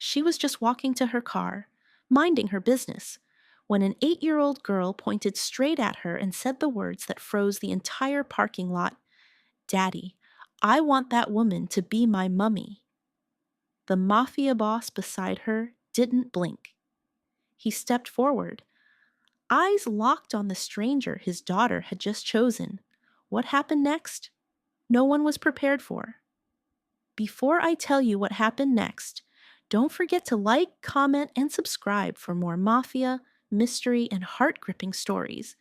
She was just walking to her car, minding her business, when an 8-year-old girl pointed straight at her and said the words that froze the entire parking lot. "Daddy, I want that woman to be my mummy." The Mafia boss beside her didn't blink. He stepped forward, eyes locked on the stranger his daughter had just chosen. What happened next? No one was prepared for. Before I tell you what happened next, don't forget to like, comment, and subscribe for more Mafia, mystery, and heart-gripping stories.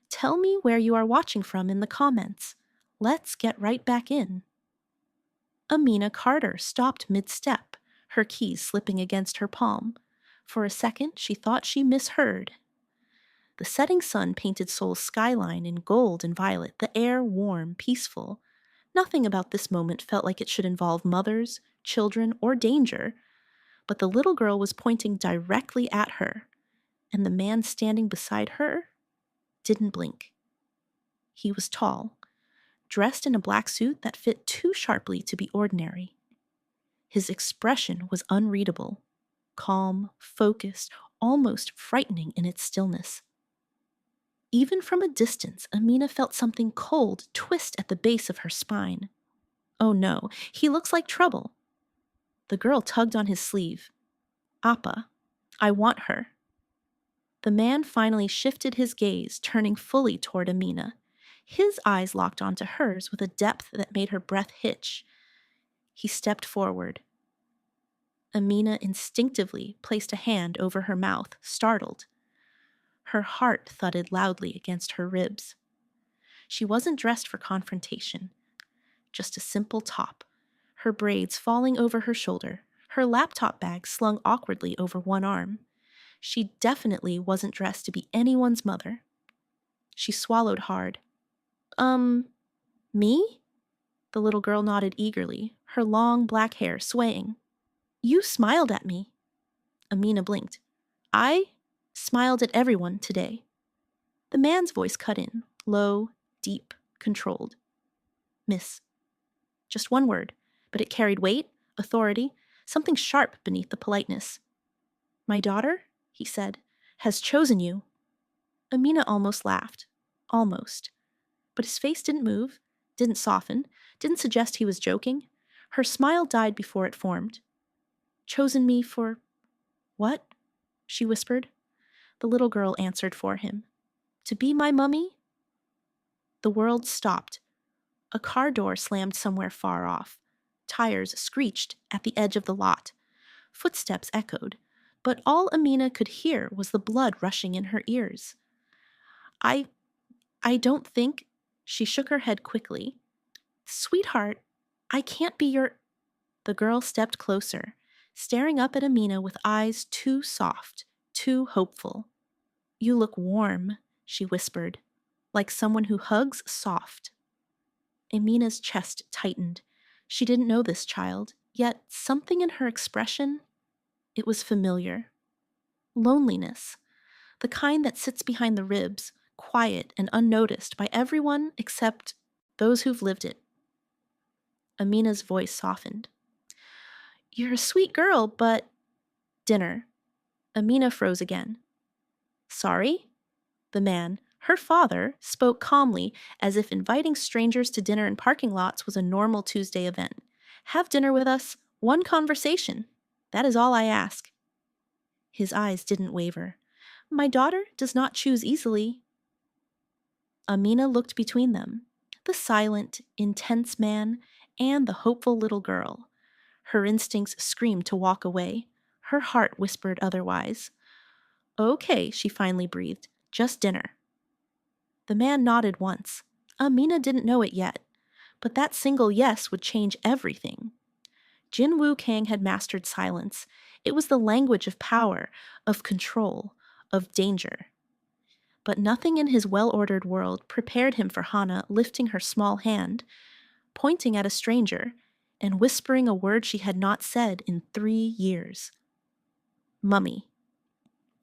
Tell me where you are watching from in the comments. Let's get right back in. Amina Carter stopped mid-step, her keys slipping against her palm. For a second, she thought she misheard. The setting sun painted Seoul's skyline in gold and violet, the air warm, peaceful. Nothing about this moment felt like it should involve mothers, children, or danger. But the little girl was pointing directly at her, and the man standing beside her didn't blink. He was tall, dressed in a black suit that fit too sharply to be ordinary. His expression was unreadable, calm, focused, almost frightening in its stillness. Even from a distance, Amina felt something cold twist at the base of her spine. Oh no, he looks like trouble. The girl tugged on his sleeve. "Appa, I want her." The man finally shifted his gaze, turning fully toward Amina. His eyes locked onto hers with a depth that made her breath hitch. He stepped forward. Amina instinctively placed a hand over her mouth, startled. Her heart thudded loudly against her ribs. She wasn't dressed for confrontation, just a simple top, her braids falling over her shoulder, her laptop bag slung awkwardly over one arm. She definitely wasn't dressed to be anyone's mother. She swallowed hard. Me?" The little girl nodded eagerly, her long black hair swaying. "You smiled at me." Amina blinked. "I smiled at everyone today." The man's voice cut in, low, deep, controlled. "Miss." Just one word, but it carried weight, authority, something sharp beneath the politeness. "My daughter," he said, "has chosen you." Amina almost laughed. Almost. But his face didn't move, didn't soften, didn't suggest he was joking. Her smile died before it formed. "Chosen me for what?" she whispered. The little girl answered for him. "To be my mummy?" The world stopped. A car door slammed somewhere far off. Tires screeched at the edge of the lot. Footsteps echoed, but all Amina could hear was the blood rushing in her ears. I don't think," she shook her head quickly. "Sweetheart, I can't be your—" The girl stepped closer, staring up at Amina with eyes too soft, too hopeful. "You look warm," she whispered, like someone who hugs soft. Amina's chest tightened. She didn't know this child, yet something in her expression, it was familiar. Loneliness, the kind that sits behind the ribs, quiet and unnoticed by everyone except those who've lived it. Amina's voice softened. "You're a sweet girl, but—" "Dinner." Amina froze again. "Sorry?" The man, her father, spoke calmly, as if inviting strangers to dinner in parking lots was a normal Tuesday event. "Have dinner with us, one conversation. That is all I ask." His eyes didn't waver. "My daughter does not choose easily." Amina looked between them, the silent, intense man and the hopeful little girl. Her instincts screamed to walk away. Her heart whispered otherwise. "Okay," she finally breathed, "just dinner." The man nodded once. Amina didn't know it yet, but that single yes would change everything. Jin Woo Kang had mastered silence. It was the language of power, of control, of danger. But nothing in his well-ordered world prepared him for Hana lifting her small hand, pointing at a stranger, and whispering a word she had not said in 3 years. "Mummy."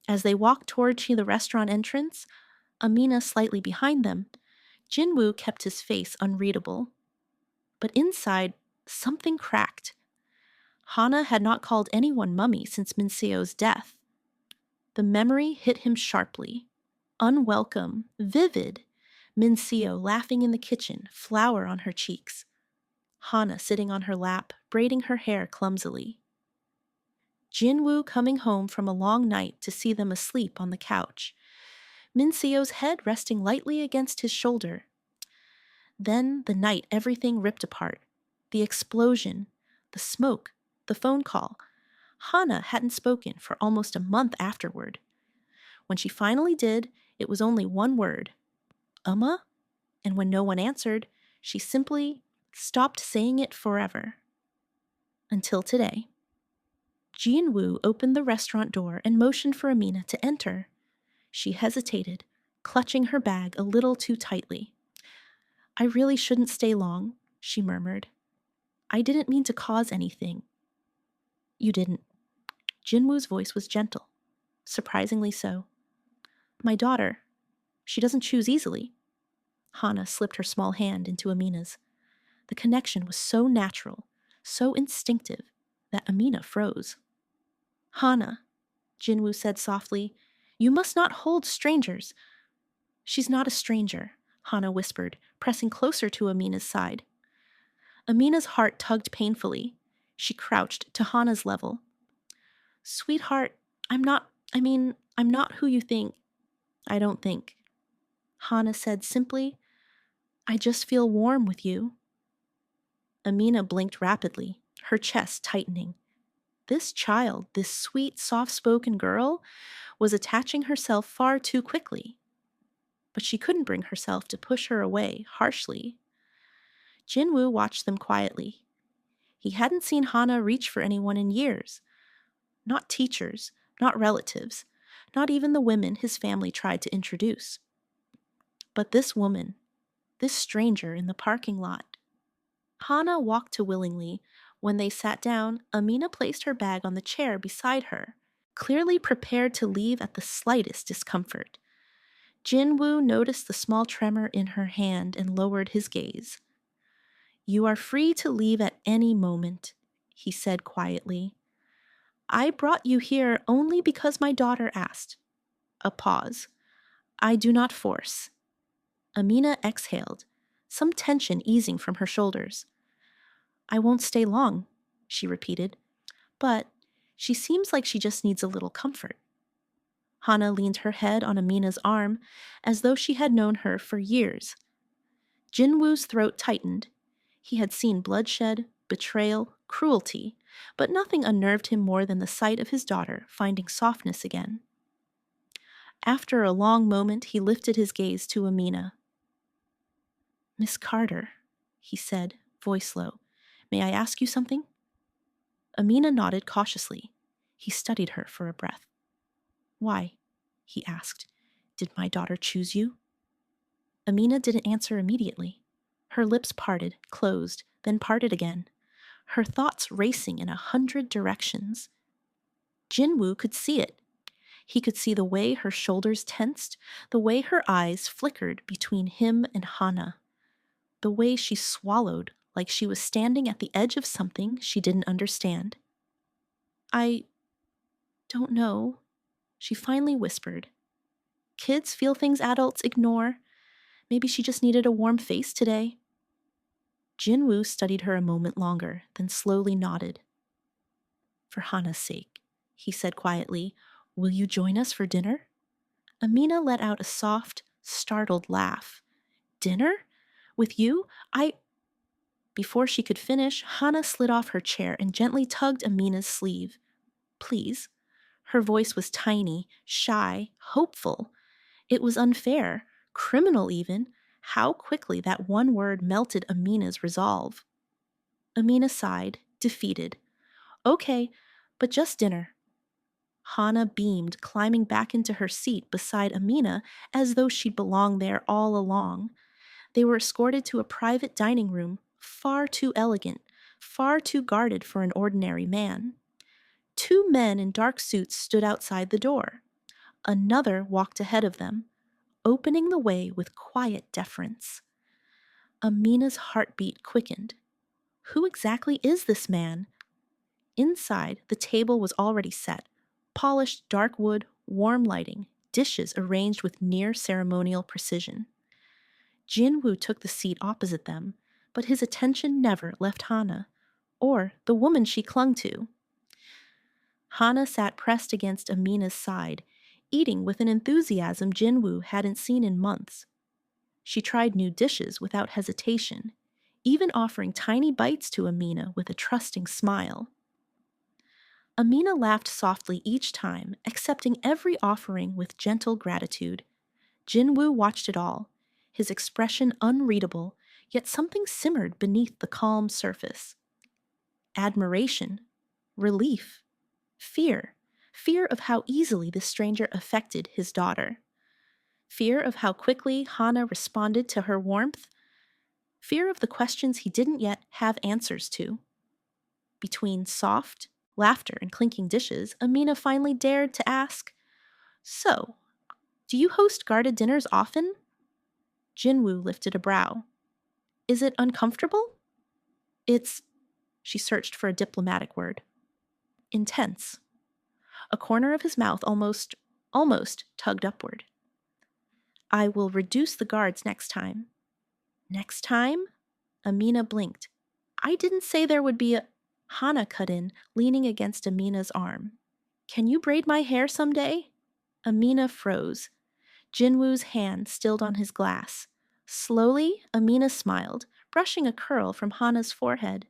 As they walked toward the restaurant entrance, Amina slightly behind them, Jinwoo kept his face unreadable. But inside, something cracked. Hana had not called anyone mummy since Minseo's death. The memory hit him sharply. Unwelcome, vivid. Minseo laughing in the kitchen, flour on her cheeks. Hana sitting on her lap, braiding her hair clumsily. Jinwoo coming home from a long night to see them asleep on the couch. Minseo's head resting lightly against his shoulder. Then the night everything ripped apart. The explosion, the smoke, the phone call. Hana hadn't spoken for almost a month afterward. When she finally did, it was only one word. Amma? And when no one answered, she simply stopped saying it forever. Until today. Jinwoo opened the restaurant door and motioned for Amina to enter. She hesitated, clutching her bag a little too tightly. I really shouldn't stay long, she murmured. I didn't mean to cause anything. You didn't. Jinwoo's voice was gentle, surprisingly so. My daughter, she doesn't choose easily. Hana slipped her small hand into Amina's. The connection was so natural, so instinctive, that Amina froze. Hana, Jinwoo said softly, you must not hold strangers. She's not a stranger, Hana whispered, pressing closer to Amina's side. Amina's heart tugged painfully. She crouched to Hana's level. Sweetheart, I'm not who you think. I don't think. Hana said simply, I just feel warm with you. Amina blinked rapidly, her chest tightening. This child, this sweet, soft-spoken girl, was attaching herself far too quickly. But she couldn't bring herself to push her away harshly. Jinwoo watched them quietly. He hadn't seen Hana reach for anyone in years. Not teachers, not relatives, not even the women his family tried to introduce. But this woman, this stranger in the parking lot. Hana walked to willingly. When they sat down, Amina placed her bag on the chair beside her, clearly prepared to leave at the slightest discomfort. Jinwoo noticed the small tremor in her hand and lowered his gaze. You are free to leave at any moment, he said quietly. I brought you here only because my daughter asked. A pause. I do not force. Amina exhaled, some tension easing from her shoulders. I won't stay long, she repeated, but she seems like she just needs a little comfort. Hana leaned her head on Amina's arm as though she had known her for years. Jinwoo's throat tightened. He had seen bloodshed, betrayal, cruelty, but nothing unnerved him more than the sight of his daughter finding softness again. After a long moment, he lifted his gaze to Amina. Miss Carter, he said, voice low, may I ask you something? Amina nodded cautiously. He studied her for a breath. Why? He asked. Did my daughter choose you? Amina didn't answer immediately. Her lips parted, closed, then parted again, her thoughts racing in 100 directions. Jinwoo could see it. He could see the way her shoulders tensed, the way her eyes flickered between him and Hana, the way she swallowed like she was standing at the edge of something she didn't understand. I don't know, she finally whispered. Kids feel things adults ignore. Maybe she just needed a warm face today. Jinwoo studied her a moment longer, then slowly nodded. For Hana's sake, he said quietly, will you join us for dinner? Amina let out a soft, startled laugh. Dinner? With you? Before she could finish, Hana slid off her chair and gently tugged Amina's sleeve. Please. Her voice was tiny, shy, hopeful. It was unfair, criminal even, how quickly that one word melted Amina's resolve. Amina sighed, defeated. Okay, but just dinner. Hana beamed, climbing back into her seat beside Amina as though she'd belonged there all along. They were escorted to a private dining room, far too elegant, far too guarded for an ordinary man. 2 men in dark suits stood outside the door. Another walked ahead of them, opening the way with quiet deference. Amina's heartbeat quickened. Who exactly is this man? Inside, the table was already set. Polished dark wood, warm lighting, dishes arranged with near ceremonial precision. Jinwoo took the seat opposite them, but his attention never left Hana, or the woman she clung to. Hana sat pressed against Amina's side, eating with an enthusiasm Jinwoo hadn't seen in months. She tried new dishes without hesitation, even offering tiny bites to Amina with a trusting smile. Amina laughed softly each time, accepting every offering with gentle gratitude. Jinwoo watched it all, his expression unreadable, yet something simmered beneath the calm surface. Admiration, relief, fear of how easily this stranger affected his daughter. Fear of how quickly Hana responded to her warmth. Fear of the questions he didn't yet have answers to. Between soft laughter and clinking dishes, Amina finally dared to ask, "So, do you host guarded dinners often?" Jinwoo lifted a brow. "Is it uncomfortable?" "It's," she searched for a diplomatic word, "intense." A corner of his mouth almost tugged upward. "I will reduce the guards next time." "Next time?" Amina blinked. "I didn't say there would be a—" Hana cut in, leaning against Amina's arm. "Can you braid my hair someday?" Amina froze. Jinwoo's hand stilled on his glass. Slowly, Amina smiled, brushing a curl from Hana's forehead.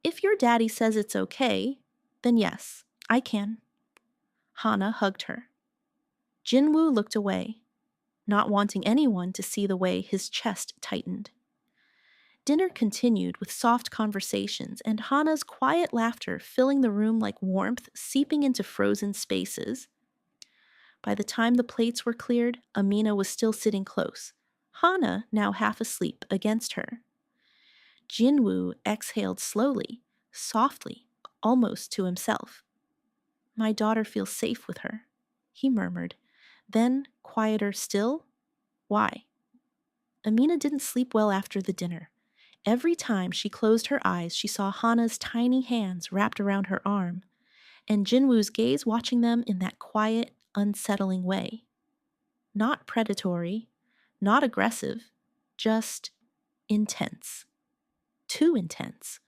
"If your daddy says it's okay, then yes, I can." Hana hugged her. Jinwoo looked away, not wanting anyone to see the way his chest tightened. Dinner continued with soft conversations and Hana's quiet laughter filling the room like warmth seeping into frozen spaces. By the time the plates were cleared, Amina was still sitting close, Hana now half asleep against her. Jinwoo exhaled slowly, softly, almost to himself. "My daughter feels safe with her," he murmured. Then, quieter still, "Why?" Amina didn't sleep well after the dinner. Every time she closed her eyes, she saw Hana's tiny hands wrapped around her arm, and Jinwoo's gaze watching them in that quiet, unsettling way. Not predatory, not aggressive, just intense. Too intense.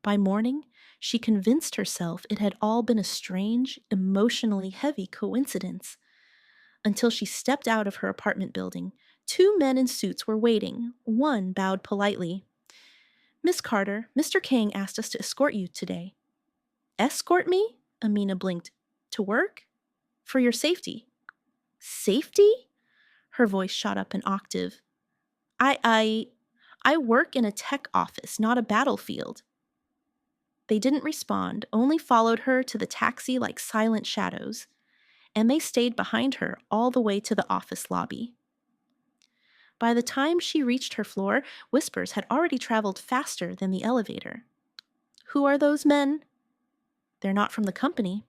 By morning, she convinced herself it had all been a strange, emotionally heavy coincidence. Until she stepped out of her apartment building, 2 men in suits were waiting. One bowed politely. "Miss Carter, Mr. King asked us to escort you today." "Escort me?" Amina blinked. "To work?" "For your safety." "Safety?" Her voice shot up an octave. I work in a tech office, not a battlefield." They didn't respond, only followed her to the taxi like silent shadows, and they stayed behind her all the way to the office lobby. By the time she reached her floor, whispers had already traveled faster than the elevator. "Who are those men?" "They're not from the company."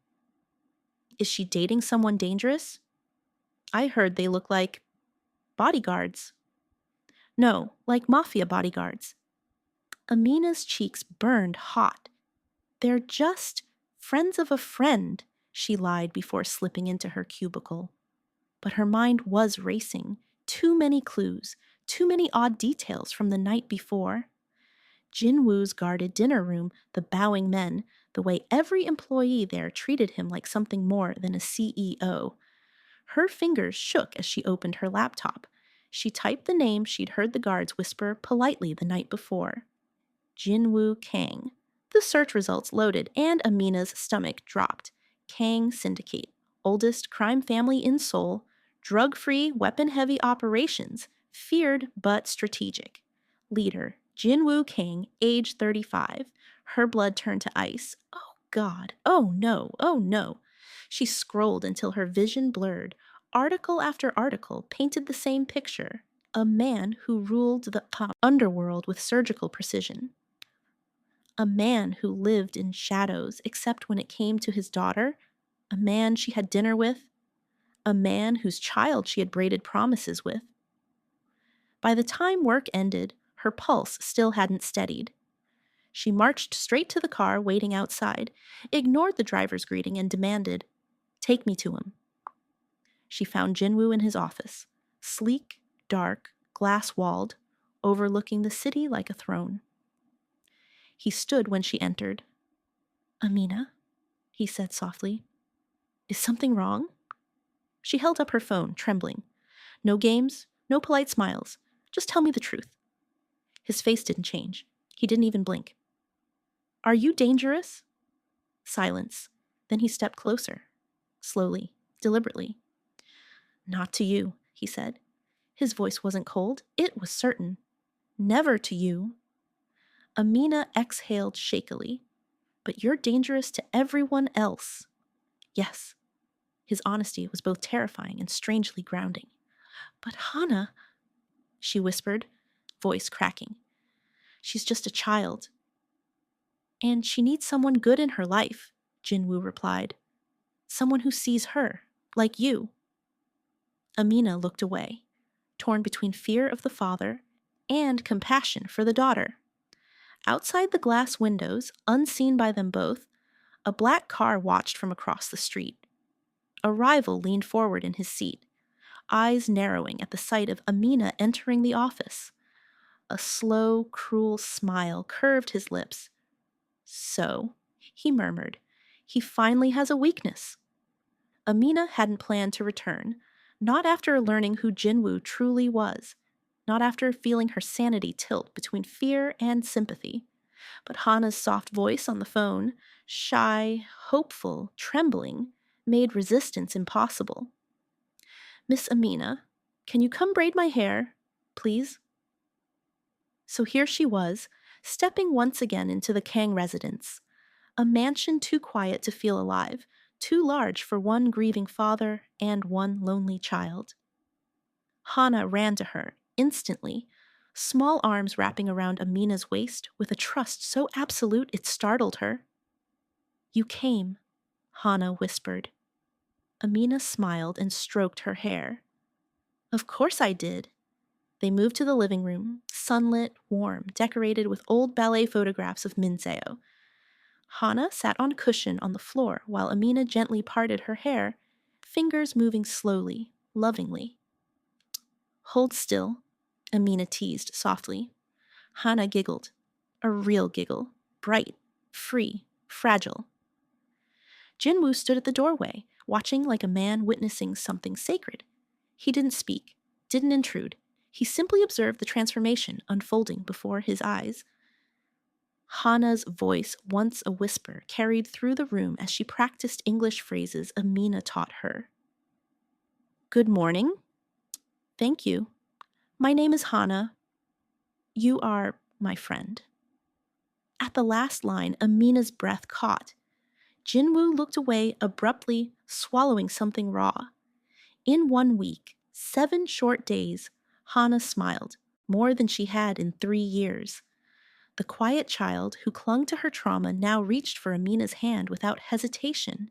"Is she dating someone dangerous?" "I heard they look like bodyguards." "No, like Mafia bodyguards." Amina's cheeks burned hot. "They're just friends of a friend," she lied before slipping into her cubicle. But her mind was racing. Too many clues, too many odd details from the night before. Jinwoo's guarded dinner room, the bowing men, the way every employee there treated him like something more than a CEO. Her fingers shook as she opened her laptop. She typed the name she'd heard the guards whisper politely the night before. Jinwoo Kang. The search results loaded and Amina's stomach dropped. Kang Syndicate. Oldest crime family in Seoul. Drug-free, weapon-heavy operations. Feared but strategic. Leader, Jinwoo Kang, age 35. Her blood turned to ice. Oh God. Oh no. Oh no. She scrolled until her vision blurred. Article after article painted the same picture. A man who ruled the underworld with surgical precision. A man who lived in shadows except when it came to his daughter. A man she had dinner with. A man whose child she had braided promises with. By the time work ended, her pulse still hadn't steadied. She marched straight to the car waiting outside, ignored the driver's greeting, and demanded, "Take me to him." She found Jinwoo in his office, sleek, dark, glass-walled, overlooking the city like a throne. He stood when she entered. "Amina," he said softly. "Is something wrong?" She held up her phone, trembling. "No games, no polite smiles. Just tell me the truth." His face didn't change. He didn't even blink. "Are you dangerous?" Silence. Then he stepped closer. Slowly, deliberately. "Not to you," he said. His voice wasn't cold. It was certain. "Never to you." Amina exhaled shakily. "But you're dangerous to everyone else." Yes. His honesty was both terrifying and strangely grounding. "But Hana," she whispered, voice cracking. "She's just a child." "And she needs someone good in her life," Jinwoo replied. "Someone who sees her, like you." Amina looked away, torn between fear of the father and compassion for the daughter. Outside the glass windows, unseen by them both, a black car watched from across the street. A rival leaned forward in his seat, eyes narrowing at the sight of Amina entering the office. A slow, cruel smile curved his lips. "So," he murmured, "he finally has a weakness." Amina hadn't planned to return, not after learning who Jinwoo truly was, not after feeling her sanity tilt between fear and sympathy. But Hana's soft voice on the phone, shy, hopeful, trembling, made resistance impossible. "Miss Amina, can you come braid my hair, please?" So here she was, stepping once again into the Kang residence, a mansion too quiet to feel alive, too large for one grieving father and one lonely child. Hana ran to her, instantly, small arms wrapping around Amina's waist with a trust so absolute it startled her. "You came," Hana whispered. Amina smiled and stroked her hair. "Of course I did." They moved to the living room, sunlit, warm, decorated with old ballet photographs of Minseo. Hana sat on a cushion on the floor while Amina gently parted her hair, fingers moving slowly, lovingly. "Hold still," Amina teased softly. Hana giggled. A real giggle, bright, free, fragile. Jinwoo stood at the doorway, watching like a man witnessing something sacred. He didn't speak, didn't intrude. He simply observed the transformation unfolding before his eyes. Hana's voice, once a whisper, carried through the room as she practiced English phrases Amina taught her. "Good morning." "Thank you. My name is Hana. You are my friend." At the last line, Amina's breath caught. Jinwoo looked away abruptly, swallowing something raw. In 1 week, 7 short days, Hana smiled, more than she had in 3 years. The quiet child who clung to her trauma now reached for Amina's hand without hesitation,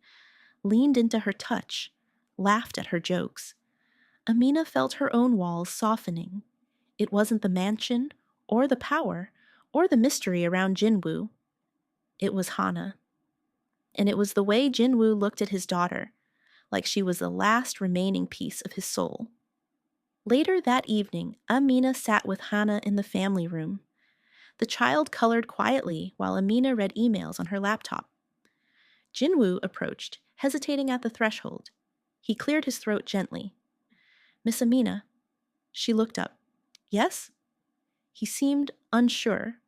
leaned into her touch, laughed at her jokes. Amina felt her own walls softening. It wasn't the mansion, or the power, or the mystery around Jinwoo. It was Hana. And it was the way Jinwoo looked at his daughter, like she was the last remaining piece of his soul. Later that evening, Amina sat with Hana in the family room. The child colored quietly while Amina read emails on her laptop. Jinwoo approached, hesitating at the threshold. He cleared his throat gently. "Miss Amina." She looked up. "Yes?" He seemed unsure.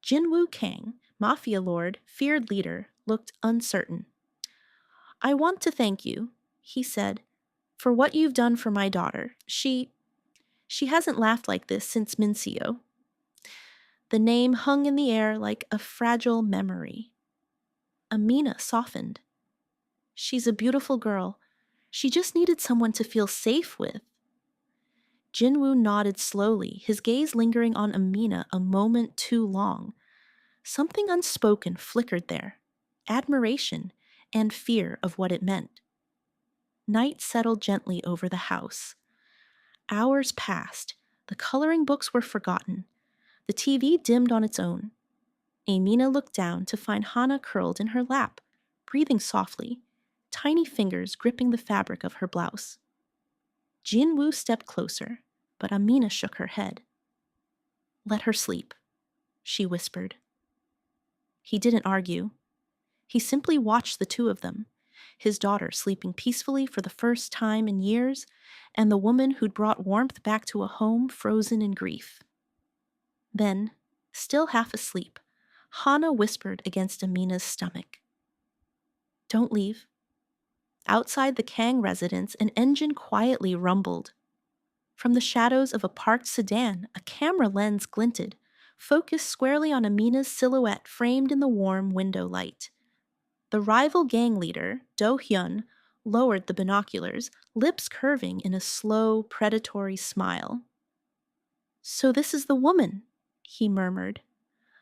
Jinwoo Kang, Mafia lord, feared leader, looked uncertain. "I want to thank you," he said, "for what you've done for my daughter. She hasn't laughed like this since Minseo." The name hung in the air like a fragile memory. Amina softened. "She's a beautiful girl. She just needed someone to feel safe with." Jinwoo nodded slowly, his gaze lingering on Amina a moment too long. Something unspoken flickered there, admiration and fear of what it meant. Night settled gently over the house. Hours passed. The coloring books were forgotten. The TV dimmed on its own. Amina looked down to find Hana curled in her lap, breathing softly, tiny fingers gripping the fabric of her blouse. Jinwoo stepped closer, but Amina shook her head. "Let her sleep," she whispered. He didn't argue. He simply watched the two of them, his daughter sleeping peacefully for the first time in years, and the woman who'd brought warmth back to a home frozen in grief. Then, still half asleep, Hana whispered against Amina's stomach. "Don't leave." Outside the Kang residence, an engine quietly rumbled. From the shadows of a parked sedan, a camera lens glinted, focused squarely on Amina's silhouette framed in the warm window light. The rival gang leader, Do Hyun, lowered the binoculars, lips curving in a slow, predatory smile. "So this is the woman," he murmured,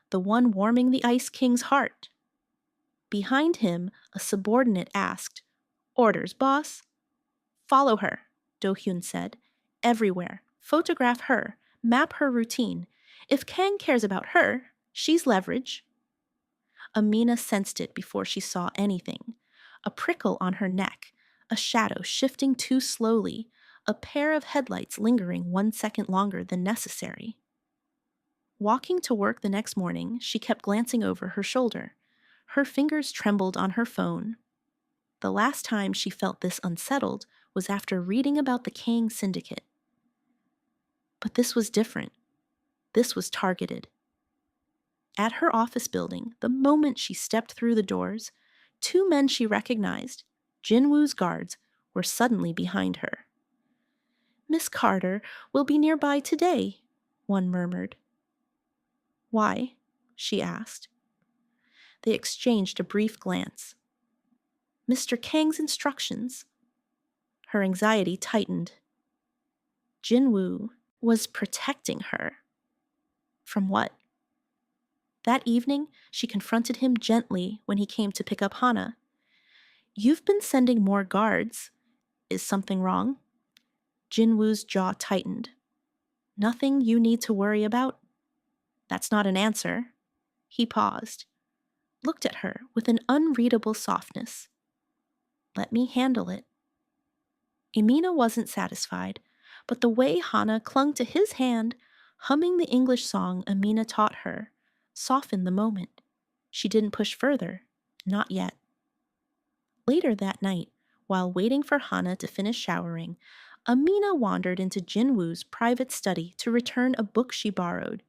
"the one warming the Ice King's heart." Behind him, a subordinate asked, "Orders, boss?" "Follow her," Do Hyun said. "Everywhere. Photograph her. Map her routine. If Kang cares about her, she's leverage." Amina sensed it before she saw anything. A prickle on her neck, a shadow shifting too slowly, a pair of headlights lingering 1 second longer than necessary. Walking to work the next morning, she kept glancing over her shoulder. Her fingers trembled on her phone. The last time she felt this unsettled was after reading about the Kang Syndicate. But this was different. This was targeted. At her office building, the moment she stepped through the doors, 2 men she recognized, Jinwoo's guards, were suddenly behind her. "Miss Carter will be nearby today," one murmured. "Why?" she asked. They exchanged a brief glance. "Mr. Kang's instructions." Her anxiety tightened. Jinwoo was protecting her. From what? That evening, she confronted him gently when he came to pick up Hana. "You've been sending more guards. Is something wrong?" Jinwoo's jaw tightened. "Nothing you need to worry about?" "That's not an answer." He paused, looked at her with an unreadable softness. "Let me handle it." Amina wasn't satisfied, but the way Hana clung to his hand, humming the English song Amina taught her, softened the moment. She didn't push further, not yet. Later that night, while waiting for Hana to finish showering, Amina wandered into Jinwoo's private study to return a book she borrowed.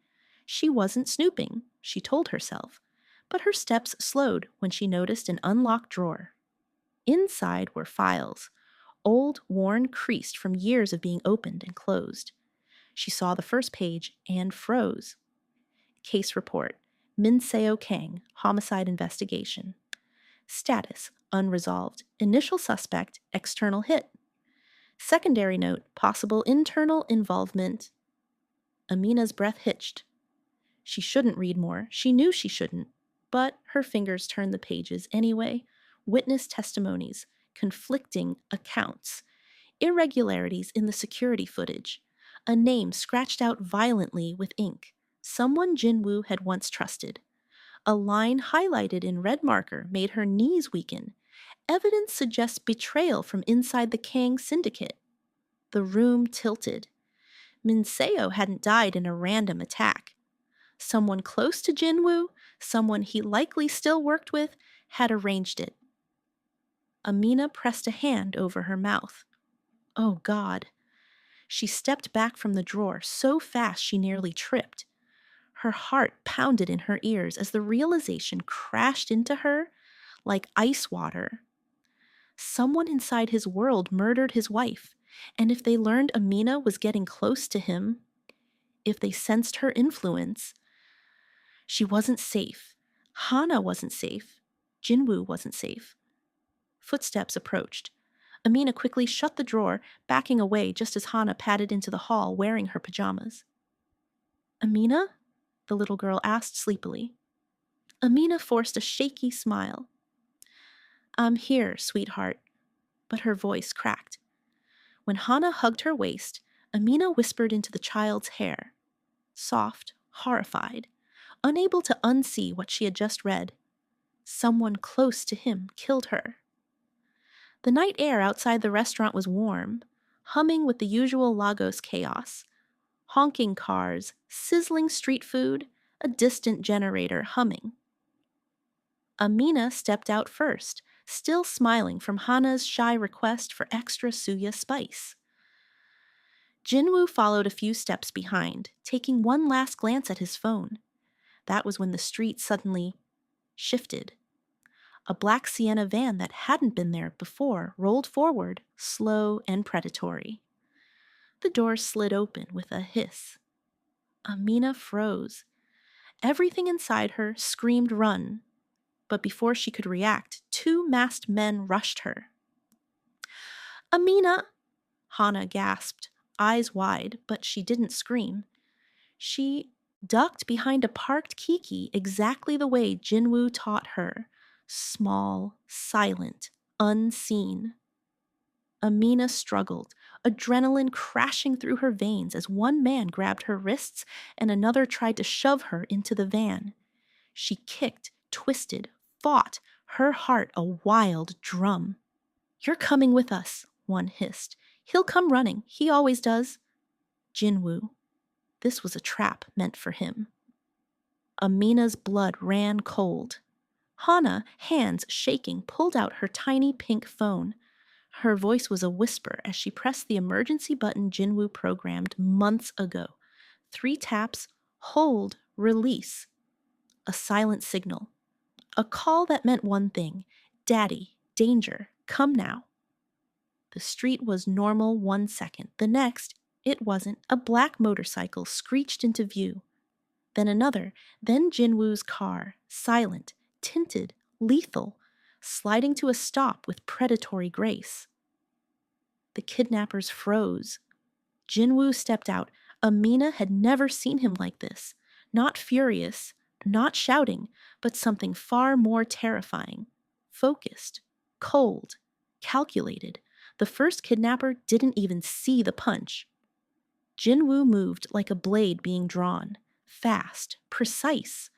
She wasn't snooping, she told herself, but her steps slowed when she noticed an unlocked drawer. Inside were files, old, worn, creased from years of being opened and closed. She saw the first page and froze. Case report, Min Seo Kang, homicide investigation. Status, unresolved. Initial suspect, external hit. Secondary note, possible internal involvement. Amina's breath hitched. She shouldn't read more. She knew she shouldn't. But her fingers turned the pages anyway. Witness testimonies, conflicting accounts, irregularities in the security footage, a name scratched out violently with ink, someone Jinwoo had once trusted. A line highlighted in red marker made her knees weaken. Evidence suggests betrayal from inside the Kang Syndicate. The room tilted. Min Seo hadn't died in a random attack. Someone close to Jinwoo, someone he likely still worked with, had arranged it. Amina pressed a hand over her mouth. Oh God. She stepped back from the drawer so fast she nearly tripped. Her heart pounded in her ears as the realization crashed into her like ice water. Someone inside his world murdered his wife, and if they learned Amina was getting close to him, if they sensed her influence, she wasn't safe. Hana wasn't safe. Jinwoo wasn't safe. Footsteps approached. Amina quickly shut the drawer, backing away just as Hana padded into the hall wearing her pajamas. "Amina?" the little girl asked sleepily. Amina forced a shaky smile. "I'm here, sweetheart." But her voice cracked. When Hana hugged her waist, Amina whispered into the child's hair. Soft, horrified. unable to unsee what she had just read. Someone close to him killed her. The night air outside the restaurant was warm, humming with the usual Lagos chaos. Honking cars, sizzling street food, a distant generator humming. Amina stepped out first, still smiling from Hana's shy request for extra suya spice. Jinwoo followed a few steps behind, taking one last glance at his phone. That was when the street suddenly shifted. A black Sienna van that hadn't been there before rolled forward, slow and predatory. The door slid open with a hiss. Amina froze. Everything inside her screamed run, but before she could react, 2 masked men rushed her. "Amina!" Hana gasped, eyes wide, but she didn't scream. She ducked behind a parked Kiki exactly the way Jinwoo taught her. Small, silent, unseen. Amina struggled, adrenaline crashing through her veins as one man grabbed her wrists and another tried to shove her into the van. She kicked, twisted, fought, her heart a wild drum. "You're coming with us," one hissed. "He'll come running. He always does." Jinwoo. This was a trap meant for him. Amina's blood ran cold. Hana, hands shaking, pulled out her tiny pink phone. Her voice was a whisper as she pressed the emergency button Jinwoo programmed months ago. 3 taps, hold, release. A silent signal. A call that meant one thing: "Daddy, danger, come now." The street was normal 1 second. The next, it wasn't. A black motorcycle screeched into view. Then another, then Jinwoo's car, silent, tinted, lethal, sliding to a stop with predatory grace. The kidnappers froze. Jinwoo stepped out. Amina had never seen him like this. Not furious, not shouting, but something far more terrifying. Focused, cold, calculated. The first kidnapper didn't even see the punch. Jinwoo moved like a blade being drawn. Fast, precise.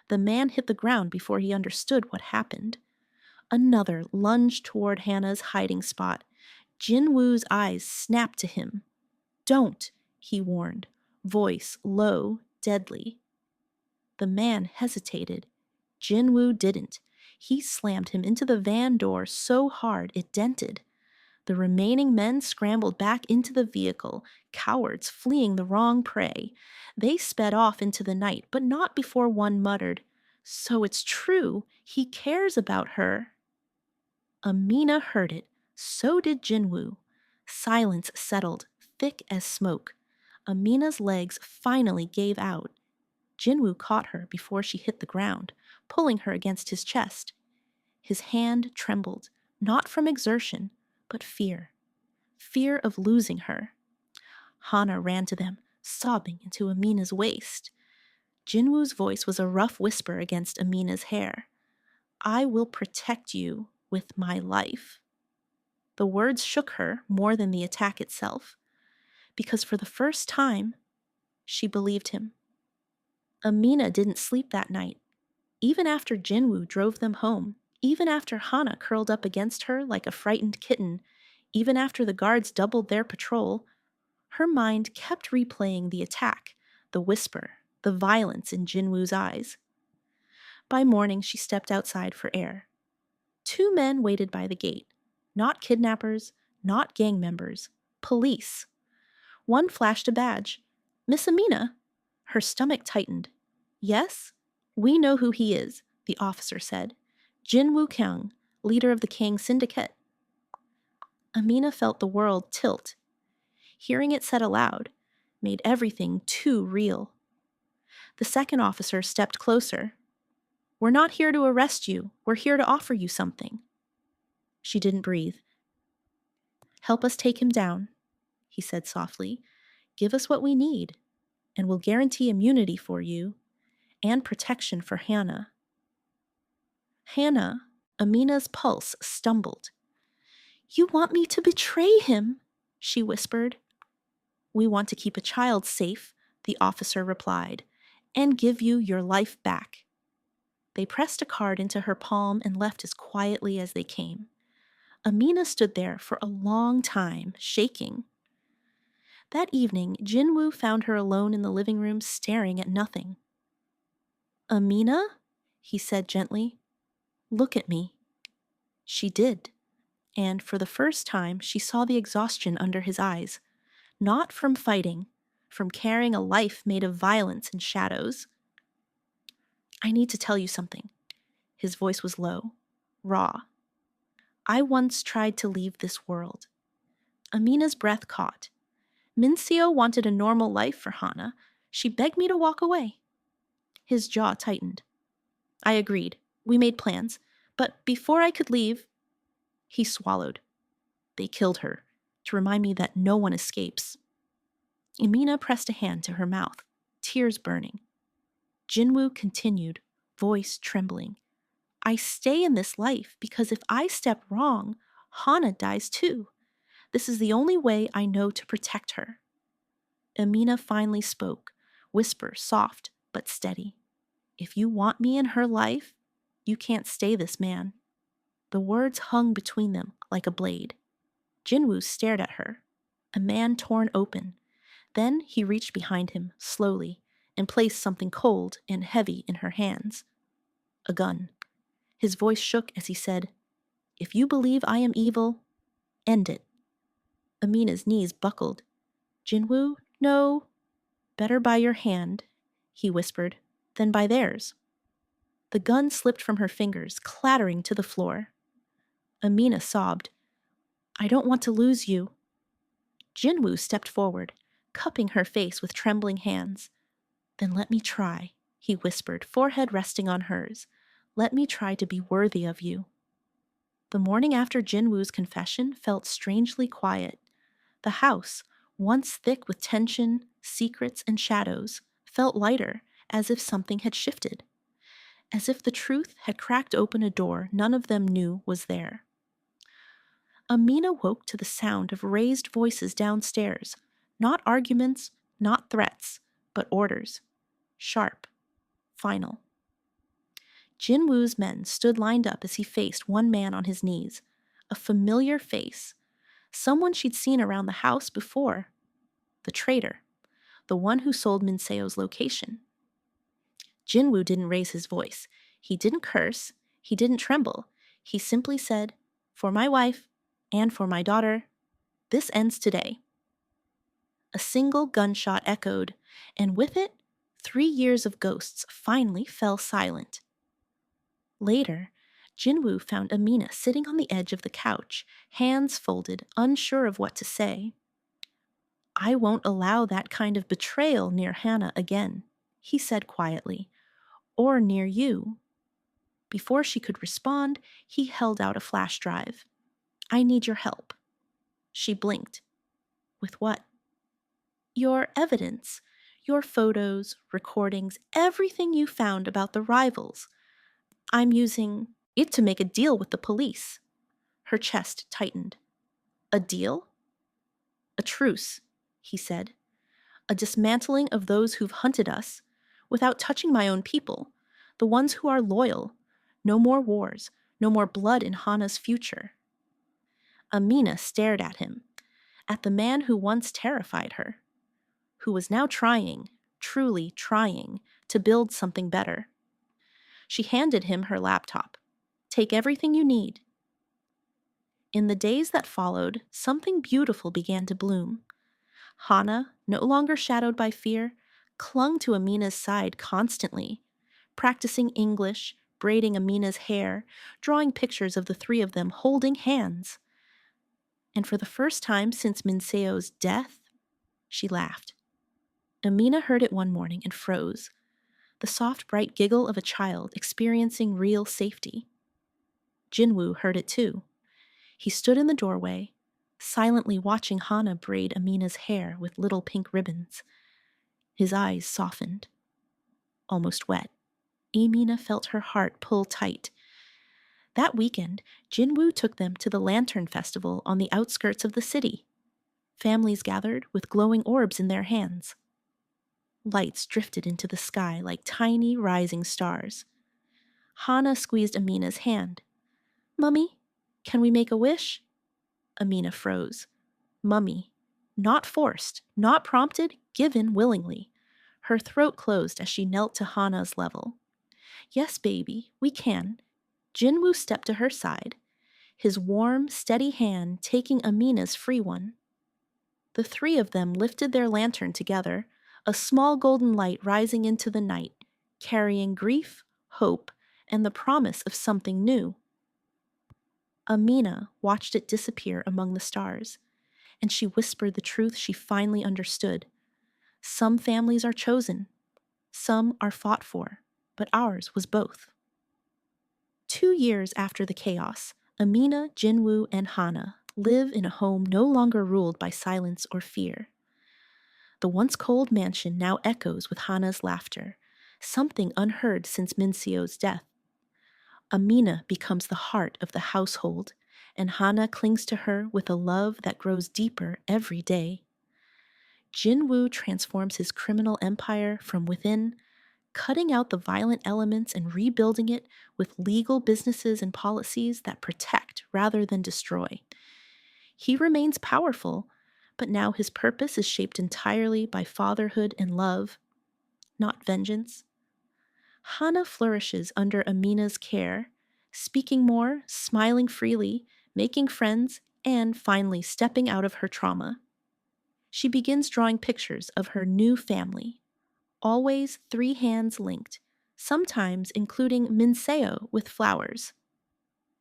The man hit the ground before he understood what happened. Another lunged toward Hana's hiding spot. Jinwoo's eyes snapped to him. "Don't," he warned, voice low, deadly. The man hesitated. Jinwoo didn't. He slammed him into the van door so hard it dented. The remaining men scrambled back into the vehicle, cowards fleeing the wrong prey. They sped off into the night, but not before one muttered, "So it's true, he cares about her." Amina heard it. So did Jinwoo. Silence settled, thick as smoke. Amina's legs finally gave out. Jinwoo caught her before she hit the ground, pulling her against his chest. His hand trembled, not from exertion, but fear. Fear of losing her. Hana ran to them, sobbing into Amina's waist. Jinwoo's voice was a rough whisper against Amina's hair. "I will protect you with my life." The words shook her more than the attack itself, because for the first time, she believed him. Amina didn't sleep that night, even after Jinwoo drove them home, even after Hana curled up against her like a frightened kitten, even after the guards doubled their patrol. Her mind kept replaying the attack, the whisper, the violence in Jinwoo's eyes. By morning, she stepped outside for air. 2 men waited by the gate. Not kidnappers, not gang members, police. One flashed a badge. "Miss Amina?" Her stomach tightened. "Yes? We know who he is," the officer said. "Jinwoo Kyung, leader of the Kang Syndicate." Amina felt the world tilt. Hearing it said aloud made everything too real. The second officer stepped closer. "We're not here to arrest you. We're here to offer you something." She didn't breathe. "Help us take him down," he said softly. "Give us what we need, and we'll guarantee immunity for you and protection for Hana." Hana, Amina's pulse stumbled. "You want me to betray him?" she whispered. "We want to keep a child safe," the officer replied. and give you your life back." They pressed a card into her palm and left as quietly as they came. Amina stood there for a long time, shaking. That evening, Jinwoo found her alone in the living room staring at nothing. "Amina?" he said gently. "Look at me." She did, and for the first time she saw the exhaustion under his eyes, not from fighting, from carrying a life made of violence and shadows. "I need to tell you something." His voice was low, raw. "I once tried to leave this world." Amina's breath caught. "Minseo wanted a normal life for Hana. She begged me to walk away." His jaw tightened. "I agreed. We made plans. But before I could leave..." He swallowed. "They killed her, to remind me that no one escapes." Amina pressed a hand to her mouth, tears burning. Jinwoo continued, voice trembling. "I stay in this life because if I step wrong, Hana dies too. This is the only way I know to protect her." Amina finally spoke, whisper soft but steady. "If you want me in her life, you can't stay this man." The words hung between them like a blade. Jinwoo stared at her, a man torn open. Then he reached behind him, slowly, and placed something cold and heavy in her hands. A gun. His voice shook as he said, "If you believe I am evil, end it." Amina's knees buckled. "Jinwoo, no." "Better by your hand," he whispered, "than by theirs." The gun slipped from her fingers, clattering to the floor. Amina sobbed, "I don't want to lose you." Jinwoo stepped forward, cupping her face with trembling hands. "Then let me try," he whispered, forehead resting on hers. "Let me try to be worthy of you." The morning after Jinwoo's confession felt strangely quiet. The house, once thick with tension, secrets, and shadows, felt lighter, as if something had shifted. As if the truth had cracked open a door none of them knew was there. Amina woke to the sound of raised voices downstairs, not arguments, not threats, but orders. Sharp, final. Jinwoo's men stood lined up as he faced one man on his knees, a familiar face, someone she'd seen around the house before. The traitor, the one who sold Minseo's location. Jinwoo didn't raise his voice. He didn't curse. He didn't tremble. He simply said, "For my wife, and for my daughter, this ends today." A single gunshot echoed, and with it, 3 years of ghosts finally fell silent. Later, Jinwoo found Amina sitting on the edge of the couch, hands folded, unsure of what to say. "I won't allow that kind of betrayal near Hana again," he said quietly, "or near you." Before she could respond, he held out a flash drive. "I need your help." She blinked. "With what?" "Your evidence. Your photos, recordings, everything you found about the rivals. I'm using it to make a deal with the police." Her chest tightened. "A deal?" "A truce," he said. "A dismantling of those who've hunted us, without touching my own people, the ones who are loyal. No more wars, no more blood in Hana's future." Amina stared at him, at the man who once terrified her, who was now trying, truly trying, to build something better. She handed him her laptop. "Take everything you need." In the days that followed, something beautiful began to bloom. Hana, no longer shadowed by fear, clung to Amina's side constantly, practicing English, braiding Amina's hair, drawing pictures of the three of them holding hands. And for the first time since Minseo's death, she laughed. Amina heard it one morning and froze, the soft, bright giggle of a child experiencing real safety. Jinwoo heard it too. He stood in the doorway, silently watching Hana braid Amina's hair with little pink ribbons. His eyes softened, almost wet. Amina felt her heart pull tight. That weekend, Jinwoo took them to the Lantern Festival on the outskirts of the city. Families gathered with glowing orbs in their hands. Lights drifted into the sky like tiny rising stars. Hana squeezed Amina's hand. Mummy, can we make a wish? Amina froze. Mummy. Not forced, not prompted, given willingly. Her throat closed as she knelt to Hana's level. Yes, baby, we can. Jinwoo stepped to her side, his warm, steady hand taking Amina's free one. The three of them lifted their lantern together, a small golden light rising into the night, carrying grief, hope, and the promise of something new. Amina watched it disappear among the stars, and she whispered the truth she finally understood. Some families are chosen, some are fought for, but ours was both. 2 years after the chaos, Amina, Jinwoo, and Hana live in a home no longer ruled by silence or fear. The once cold mansion now echoes with Hana's laughter, something unheard since Minseo's death. Amina becomes the heart of the household, and Hana clings to her with a love that grows deeper every day. Jinwoo transforms his criminal empire from within, cutting out the violent elements and rebuilding it with legal businesses and policies that protect rather than destroy. He remains powerful, but now his purpose is shaped entirely by fatherhood and love, not vengeance. Hana flourishes under Amina's care, speaking more, smiling freely, making friends, and finally stepping out of her trauma. She begins drawing pictures of her new family, always 3 hands linked, sometimes including Minseo with flowers.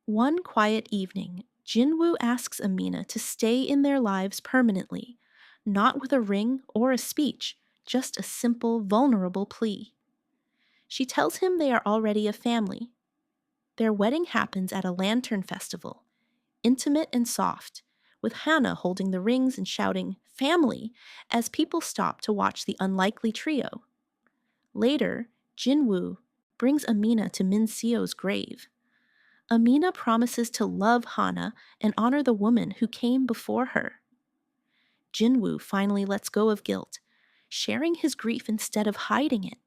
One quiet evening, Jinwoo asks Amina to stay in their lives permanently, not with a ring or a speech, just a simple, vulnerable plea. She tells him they are already a family. Their wedding happens at a lantern festival, intimate and soft, with Hana holding the rings and shouting, "Family," as people stop to watch the unlikely trio. Later, Jinwoo brings Amina to Minseo's grave. Amina promises to love Hana and honor the woman who came before her. Jinwoo finally lets go of guilt, sharing his grief instead of hiding it.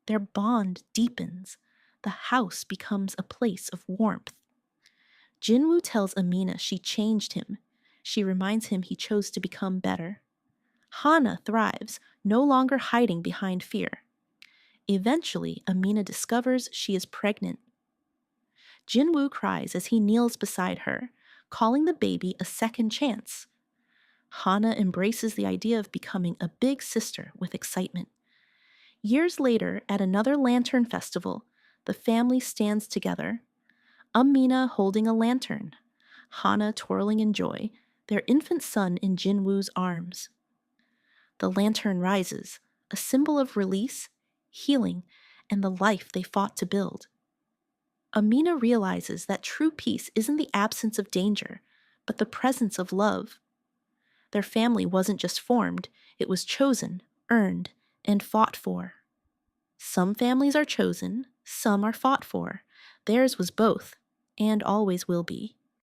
Their bond deepens. The house becomes a place of warmth. Jinwoo tells Amina she changed him. She reminds him he chose to become better. Hana thrives, no longer hiding behind fear. Eventually, Amina discovers she is pregnant. Jinwoo cries as he kneels beside her, calling the baby a second chance. Hana embraces the idea of becoming a big sister with excitement. Years later, at another lantern festival, the family stands together. Amina holding a lantern, Hana twirling in joy, their infant son in Jinwoo's arms. The lantern rises, a symbol of release, healing, and the life they fought to build. Amina realizes that true peace isn't the absence of danger, but the presence of love. Their family wasn't just formed, it was chosen, earned, and fought for. Some families are chosen, some are fought for. Theirs was both, and always will be.